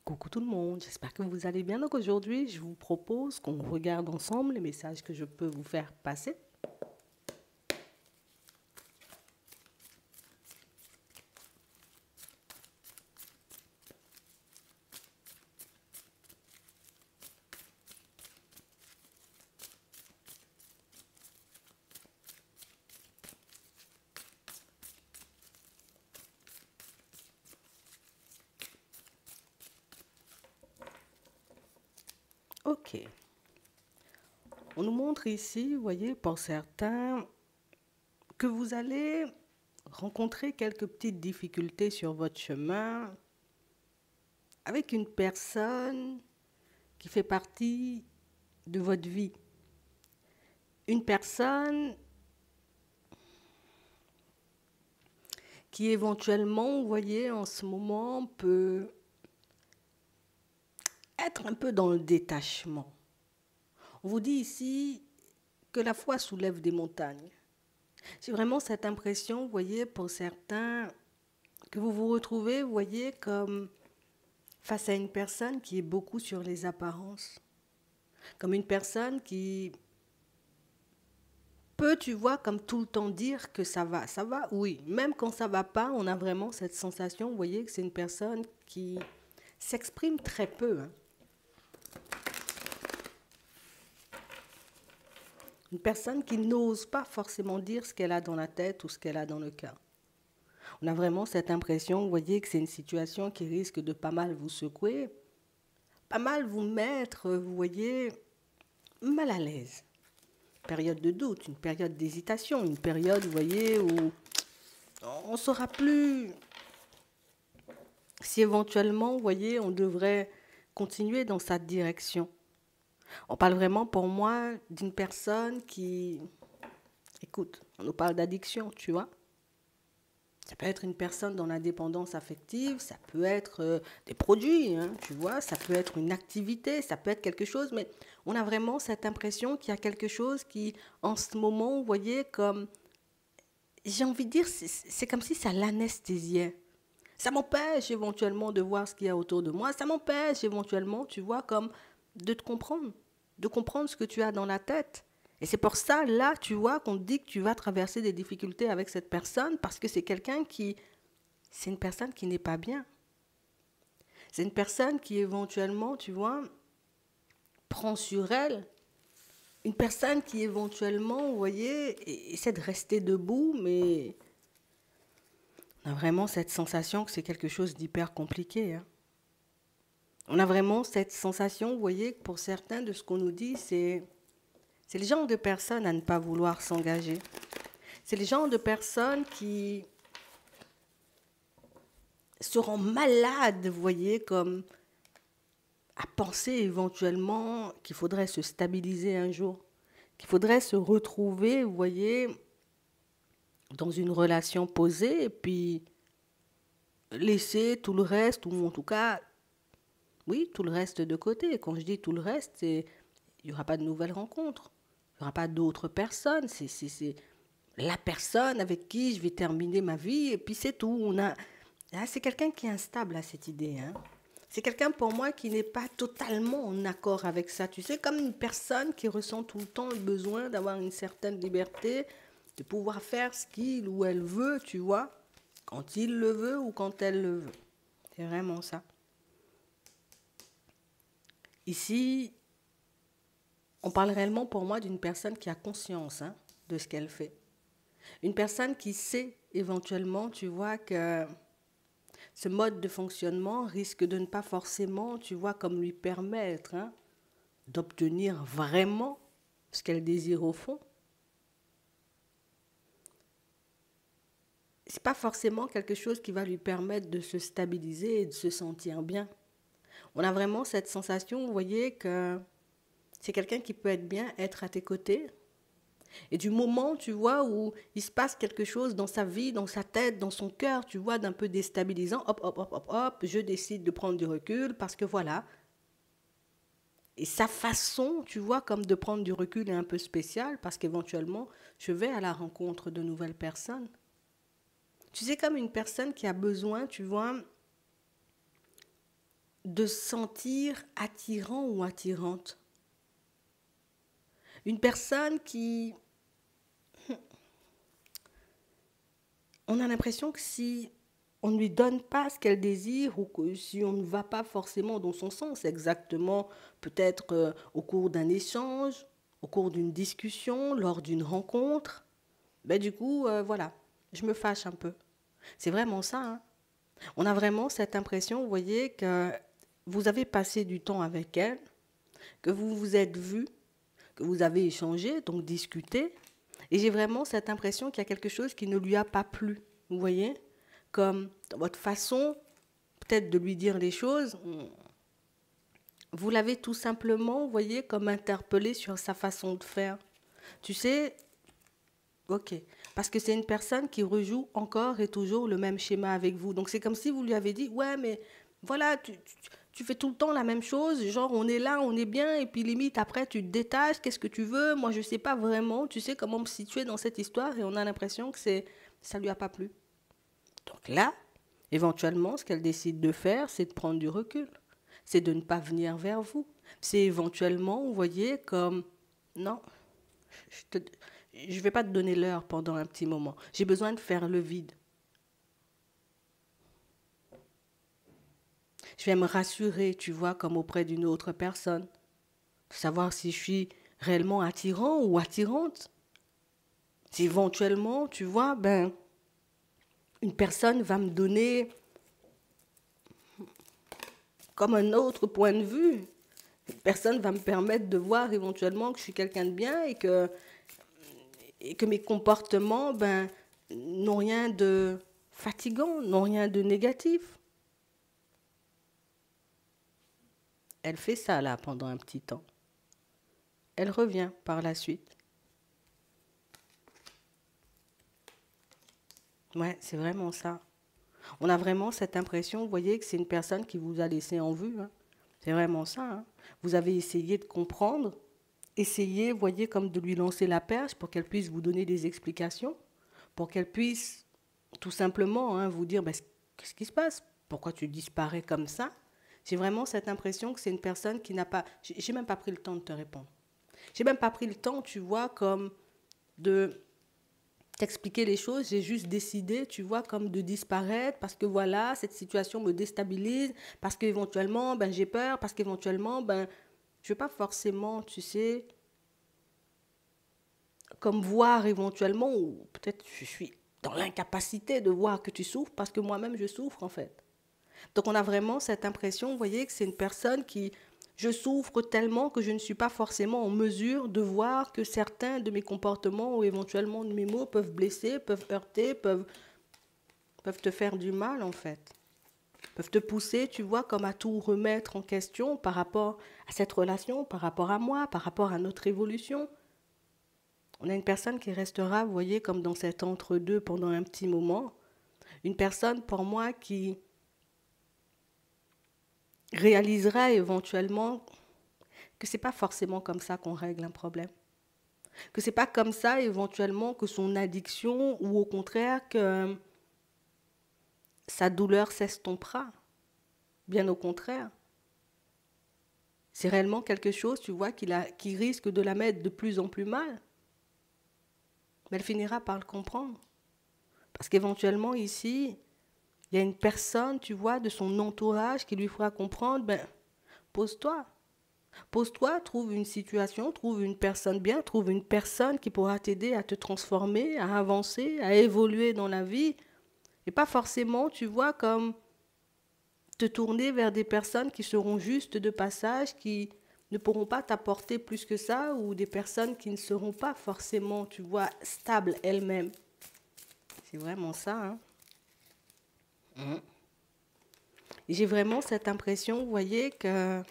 Coucou tout le monde, j'espère que vous allez bien. Donc aujourd'hui, je vous propose qu'on regarde ensemble les messages que je peux vous faire passer. Ok. On nous montre ici, vous voyez, pour certains, que vous allez rencontrer quelques petites difficultés sur votre chemin avec une personne qui fait partie de votre vie. Une personne qui éventuellement, vous voyez, en ce moment peut être un peu dans le détachement. On vous dit ici que la foi soulève des montagnes. J'ai vraiment cette impression, vous voyez, pour certains, que vous vous retrouvez, vous voyez, comme face à une personne qui est beaucoup sur les apparences. Comme une personne qui peut, tu vois, comme tout le temps dire que ça va. Ça va, oui. Même quand ça va pas, on a vraiment cette sensation, vous voyez, que c'est une personne qui s'exprime très peu. Une personne qui n'ose pas forcément dire ce qu'elle a dans la tête ou ce qu'elle a dans le cœur. On a vraiment cette impression, vous voyez, que c'est une situation qui risque de pas mal vous secouer, pas mal vous mettre, vous voyez, mal à l'aise. Une période de doute, une période d'hésitation, une période, vous voyez, où on ne saura plus si éventuellement, vous voyez, on devrait continuer dans cette direction. On parle vraiment pour moi d'une personne qui, écoute, on nous parle d'addiction, tu vois. Ça peut être une personne dans la dépendance affective, ça peut être des produits, hein, tu vois, ça peut être une activité, ça peut être quelque chose, mais on a vraiment cette impression qu'il y a quelque chose qui, en ce moment, vous voyez, comme, j'ai envie de dire, c'est comme si ça l'anesthésiait. Ça m'empêche éventuellement de voir ce qu'il y a autour de moi, ça m'empêche éventuellement, tu vois, comme de comprendre ce que tu as dans la tête. Et c'est pour ça, là, tu vois, qu'on te dit que tu vas traverser des difficultés avec cette personne parce que c'est une personne qui n'est pas bien. C'est une personne qui éventuellement, tu vois, prend sur elle. Une personne qui éventuellement, vous voyez, essaie de rester debout, mais on a vraiment cette sensation que c'est quelque chose d'hyper compliqué. On a vraiment cette sensation, vous voyez, que pour certains de ce qu'on nous dit, c'est le genre de personne à ne pas vouloir s'engager. C'est le genre de personne qui seront malades, vous voyez, comme à penser éventuellement qu'il faudrait se stabiliser un jour, qu'il faudrait se retrouver, vous voyez, dans une relation posée et puis laisser tout le reste, ou en tout cas, oui, tout le reste de côté. Quand je dis tout le reste, il n'y aura pas de nouvelles rencontres, il n'y aura pas d'autres personnes, c'est la personne avec qui je vais terminer ma vie et puis c'est tout. C'est quelqu'un qui est instable à cette idée. C'est quelqu'un pour moi qui n'est pas totalement en accord avec ça. Tu sais, comme une personne qui ressent tout le temps le besoin d'avoir une certaine liberté, de pouvoir faire ce qu'il ou elle veut, tu vois, quand il le veut ou quand elle le veut. C'est vraiment ça. Ici, on parle réellement pour moi d'une personne qui a conscience de ce qu'elle fait. Une personne qui sait éventuellement, tu vois, que ce mode de fonctionnement risque de ne pas forcément, tu vois, comme lui permettre d'obtenir vraiment ce qu'elle désire au fond. Ce n'est pas forcément quelque chose qui va lui permettre de se stabiliser et de se sentir bien. On a vraiment cette sensation, vous voyez, que c'est quelqu'un qui peut être bien, être à tes côtés. Et du moment, tu vois, où il se passe quelque chose dans sa vie, dans sa tête, dans son cœur, tu vois, d'un peu déstabilisant, hop, hop, hop, hop, hop, je décide de prendre du recul parce que voilà. Et sa façon, tu vois, comme de prendre du recul est un peu spéciale parce qu'éventuellement, je vais à la rencontre de nouvelles personnes. Tu sais, comme une personne qui a besoin, tu vois, de se sentir attirant ou attirante. Une personne qui... On a l'impression que si on ne lui donne pas ce qu'elle désire ou que si on ne va pas forcément dans son sens exactement, peut-être au cours d'un échange, au cours d'une discussion, lors d'une rencontre, ben du coup, voilà, je me fâche un peu. C'est vraiment ça, hein. On a vraiment cette impression, vous voyez, que vous avez passé du temps avec elle, que vous vous êtes vus, que vous avez échangé, donc discuté, et j'ai vraiment cette impression qu'il y a quelque chose qui ne lui a pas plu, vous voyez, comme dans votre façon peut-être de lui dire les choses, vous l'avez tout simplement, vous voyez, comme interpellé sur sa façon de faire. Tu sais, ok, parce que c'est une personne qui rejoue encore et toujours le même schéma avec vous. Donc c'est comme si vous lui avez dit, ouais, mais voilà, tu fais tout le temps la même chose, genre on est là, on est bien, et puis limite après tu te détaches, qu'est-ce que tu veux? Moi je sais pas vraiment, tu sais comment me situer dans cette histoire, et on a l'impression que ça lui a pas plu. Donc là, éventuellement, ce qu'elle décide de faire, c'est de prendre du recul, c'est de ne pas venir vers vous. C'est éventuellement, vous voyez, comme non, je ne vais pas te donner l'heure pendant un petit moment. J'ai besoin de faire le vide. Je vais me rassurer, tu vois, comme auprès d'une autre personne. Savoir si je suis réellement attirant ou attirante. Si éventuellement, tu vois, ben, une personne va me donner comme un autre point de vue. Une personne va me permettre de voir éventuellement que je suis quelqu'un de bien et que mes comportements ben, n'ont rien de fatigant, n'ont rien de négatif. Elle fait ça là pendant un petit temps. Elle revient par la suite. Ouais, c'est vraiment ça. On a vraiment cette impression, vous voyez, que c'est une personne qui vous a laissé en vue, hein. C'est vraiment ça, hein. Vous avez essayé de comprendre, essayé, vous voyez, comme de lui lancer la perche pour qu'elle puisse vous donner des explications, pour qu'elle puisse tout simplement hein, vous dire, ben, qu'est-ce qui se passe? Pourquoi tu disparais comme ça? J'ai vraiment cette impression que c'est une personne qui n'a pas... J'ai même pas pris le temps de te répondre. J'ai même pas pris le temps, tu vois, comme de t'expliquer les choses. J'ai juste décidé, tu vois, comme de disparaître parce que voilà, cette situation me déstabilise, parce qu'éventuellement, ben, j'ai peur, parce qu'éventuellement, ben, je ne veux pas forcément, tu sais, comme voir éventuellement, ou peut-être je suis dans l'incapacité de voir que tu souffres parce que moi-même je souffre en fait. Donc on a vraiment cette impression, vous voyez, que c'est une personne qui, je souffre tellement que je ne suis pas forcément en mesure de voir que certains de mes comportements ou éventuellement de mes mots peuvent blesser, peuvent heurter, peuvent te faire du mal en fait. Peuvent te pousser, tu vois, comme à tout remettre en question par rapport à cette relation, par rapport à moi, par rapport à notre évolution. On a une personne qui restera, vous voyez, comme dans cet entre-deux pendant un petit moment. Une personne, pour moi, qui réalisera éventuellement que c'est pas forcément comme ça qu'on règle un problème. Que c'est pas comme ça éventuellement que son addiction ou au contraire que sa douleur s'estompera. Bien au contraire. C'est réellement quelque chose, tu vois, qui risque de la mettre de plus en plus mal. Mais elle finira par le comprendre. Parce qu'éventuellement ici, il y a une personne, tu vois, de son entourage qui lui fera comprendre, ben, pose-toi. Pose-toi, trouve une situation, trouve une personne bien, trouve une personne qui pourra t'aider à te transformer, à avancer, à évoluer dans la vie. Et pas forcément, tu vois, comme te tourner vers des personnes qui seront juste de passage, qui ne pourront pas t'apporter plus que ça, ou des personnes qui ne seront pas forcément, tu vois, stables elles-mêmes. C'est vraiment ça, hein. Et j'ai vraiment cette impression, vous voyez, que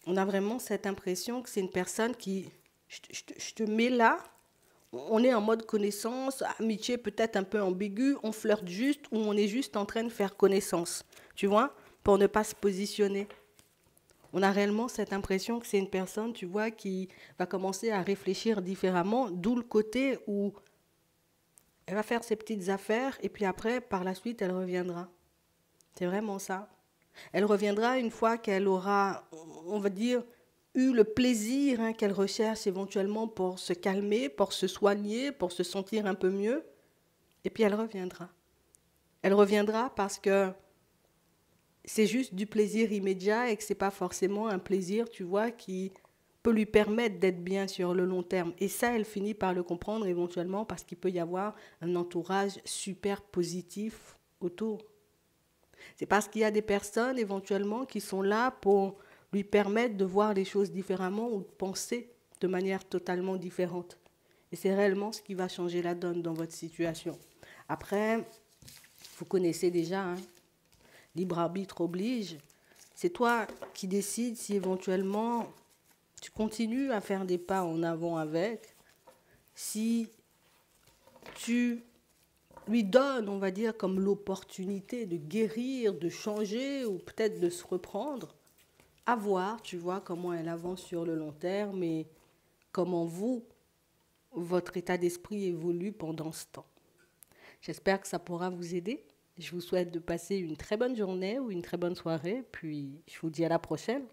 on a vraiment cette impression que c'est une personne qui, je te mets là, on est en mode connaissance, amitié peut-être un peu ambiguë, on flirte juste ou on est juste en train de faire connaissance, tu vois, pour ne pas se positionner. On a réellement cette impression que c'est une personne, tu vois, qui va commencer à réfléchir différemment, d'où le côté où elle va faire ses petites affaires et puis après, par la suite, elle reviendra. C'est vraiment ça. Elle reviendra une fois qu'elle aura, on va dire, eu le plaisir qu'elle recherche éventuellement pour se calmer, pour se soigner, pour se sentir un peu mieux. Et puis elle reviendra. Elle reviendra parce que c'est juste du plaisir immédiat et que ce n'est pas forcément un plaisir, tu vois, qui peut lui permettre d'être bien sur le long terme. Et ça, elle finit par le comprendre éventuellement parce qu'il peut y avoir un entourage super positif autour. C'est parce qu'il y a des personnes éventuellement qui sont là pour lui permettre de voir les choses différemment ou de penser de manière totalement différente. Et c'est réellement ce qui va changer la donne dans votre situation. Après, vous connaissez déjà, libre arbitre oblige. C'est toi qui décides si éventuellement tu continues à faire des pas en avant avec, si tu lui donnes, on va dire, comme l'opportunité de guérir, de changer ou peut-être de se reprendre, à voir, tu vois, comment elle avance sur le long terme et comment vous, votre état d'esprit évolue pendant ce temps. J'espère que ça pourra vous aider. Je vous souhaite de passer une très bonne journée ou une très bonne soirée, puis je vous dis à la prochaine.